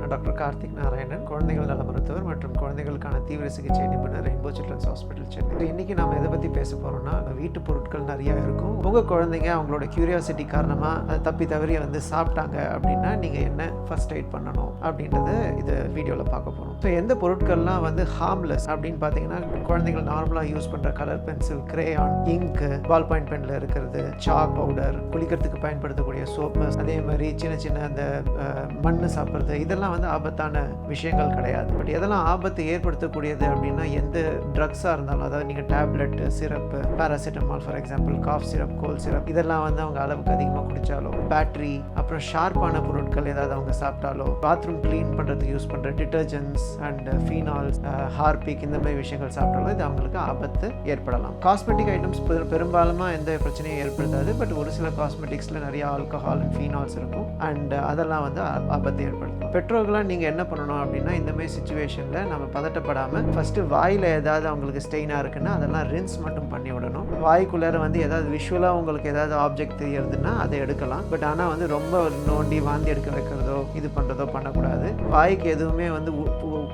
நான் டாக்டர் கார்த்திக் நாராயணன், குழந்தைகள் நல மருத்துவர் மற்றும் குழந்தைகளுக்கான தீவிர சிகிச்சை நிபுணர் ரெயின்போ சில்ட்ரன்ஸ் ஹாஸ்பிட்டல் சென்னை. இன்னைக்கு நம்ம எதை பற்றி பேச போகிறோம்னா, வீட்டு பொருட்கள் நிறையா இருக்கும். உங்கள் குழந்தைங்க அவங்களோட கியூரியாசிட்டி காரணமாக அதை தப்பி தவறி சாப்பிட்டாங்க அப்படின்னா நீங்கள் என்ன ஃபர்ஸ்ட் எய்ட் பண்ணணும் அப்படின்றத இது வீடியோவில் பார்க்க போகிறோம். ஸோ எந்த பொருட்கள்லாம் ஹார்ம்லெஸ் அப்படின்னு பார்த்தீங்கன்னா, குழந்தைகள் நார்மலாக யூஸ் பண்ணுற கலர் பென்சில், கிரேயான், இங்கு, பால் பாயிண்ட் பெனில் இருக்கிறது, சாக் பவுடர், குளிக்கிறதுக்கு பயன்படுத்தக்கூடிய சோப்பு, அதே மாதிரி சின்ன சின்ன அந்த மண் சாப்பிட்றது, இதெல்லாம் ஆபத்தான விஷயங்கள் கிடையாது. பட் எதெல்லாம் ஆபத்து ஏற்படுத்தக்கூடியது அப்படின்னா, எந்த ட்ரக்ஸாக இருந்தாலும், அதாவது நீங்கள் tablet, syrup, paracetamol for example, cough syrup, cold syrup, இதெல்லாம் அவங்க அளவுக்கு அதிகமாக குடித்தாலோ, பேட்டரி, அப்புறம் ஷார்ப்பான பொருட்கள் ஏதாவது அவங்க சாப்பிட்டாலோ, பாத்ரூம் க்ளீன் பண்ணுறதுக்கு யூஸ் பண்ணுற டிட்டர்ஜென்ட்ஸ் அண்ட் ஃபீனால்ஸ், ஹார்பிக், இந்த மாதிரி விஷயங்கள் சாப்பிட்டாலோ இது அவங்களுக்கு ஆபத்து ஏற்படலாம். காஸ்மெட்டிக் ஐட்டம்ஸ் பெரும்பாலுமா எந்த பிரச்சனையும் ஏற்படுத்தாது. பட் ஒரு சில காஸ்மெட்டிக்ஸில் நிறைய ஆல்கஹால் அண்ட் ஃபீனால்ஸ் இருக்கும் அண்ட் அதெல்லாம் ஆபத்து ஏற்படுத்தும். பெற்றோர்களாக நீங்கள் என்ன பண்ணணும் அப்படின்னா, இந்த மாதிரி சிச்சுவேஷனில் நம்ம பதட்டப்படாமல் ஃபஸ்ட்டு வாயில் ஏதாவது அவங்களுக்கு ஸ்டெயினாக இருக்குன்னா அதெல்லாம் ரின்ஸ் மட்டும் பண்ணி விடணும். வாய்க்குள்ளார ஏதாவது விஷுவலாக உங்களுக்கு ஏதாவது ஆப்ஜெக்ட் தெரியறதுன்னா அதை எடுக்கலாம். பட் ஆனால் ரொம்ப நோண்டி வாந்தி எடுக்க வைக்கிறதோ இது பண்ணுறதோ பண்ணக்கூடாது. வாய்க்கு எதுவுமே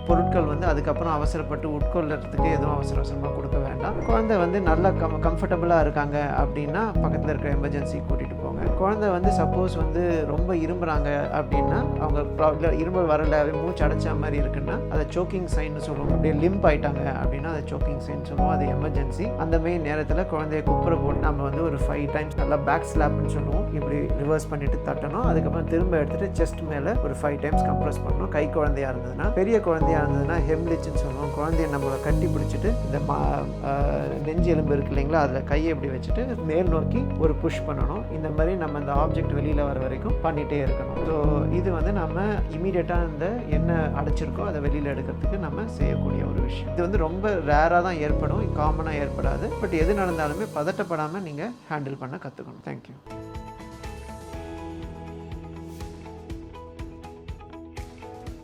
பொருட்கள் அதுக்கப்புறம் அவசரப்பட்டு உட்கொள்ளுறதுக்கு எதுவும் அவசரமாக கொடுக்க வேண்டாம். குழந்தை நல்லா கம்ஃபர்டபுளாக இருக்காங்க அப்படின்னா பக்கத்தில் இருக்கிற எமர்ஜென்சி கூட்டிகிட்டு போங்க. குழந்தை சப்போஸ் ரொம்ப இரும்புறாங்க அப்படின்னா, அவங்க இரும்பல் வரல, மூச்சு அடைச்ச மாதிரி இருக்குன்னா அதை சோக்கிங் சைன் சொல்லுவோம். அப்படியே லிம்ப் ஆயிட்டாங்க அப்படின்னா அதை சோக்கிங் சைன் சொல்லுவோம். அது எமர்ஜென்சி. அந்த மாதிரி நேரத்தில் குழந்தைய குப்புற போட்டு நம்ம ஒரு 5 டைம்ஸ் நல்லா பேக் ஸ்லாப்னு சொல்லுவோம். இப்படி ரிவர்ஸ் பண்ணிட்டு தட்டணும். அதுக்கப்புறம் திரும்ப எடுத்துட்டு செஸ்ட் மேலே ஒரு 5 டைம்ஸ் கம்ப்ரஸ் பண்ணணும். கை குழந்தையா இருந்ததுன்னா, பெரிய குழந்தையா இருந்ததுன்னா ஹெம்லிச்னு சொல்லுவோம். குழந்தைய நம்மளை கட்டி பிடிச்சிட்டு இந்த நெஞ்சு எலும்பு இருக்கு இல்லைங்களா, அதில் கையை இப்படி வச்சுட்டு மேல் நோக்கி ஒரு புஷ் பண்ணணும். இந்த மாதிரி நம்ம அந்த ஆப்ஜெக்ட் வெளியில் வர வரைக்கும் பண்ணிகிட்டே இருக்கணும். ஸோ இது நம்ம இமீடியட்டாக இந்த என்ன அடைச்சிருக்கோ அதை வெளியில் எடுக்கிறதுக்கு நம்ம செய்யக்கூடிய ஒரு விஷயம். இது ரொம்ப ரேராக தான் ஏற்படும், காமனாக ஏற்படாது. பட் எது நடந்தாலுமே பதட்டப்படாமல் நீங்கள் ஹேண்டில் பண்ண கற்றுக்கணும். தேங்க்யூ.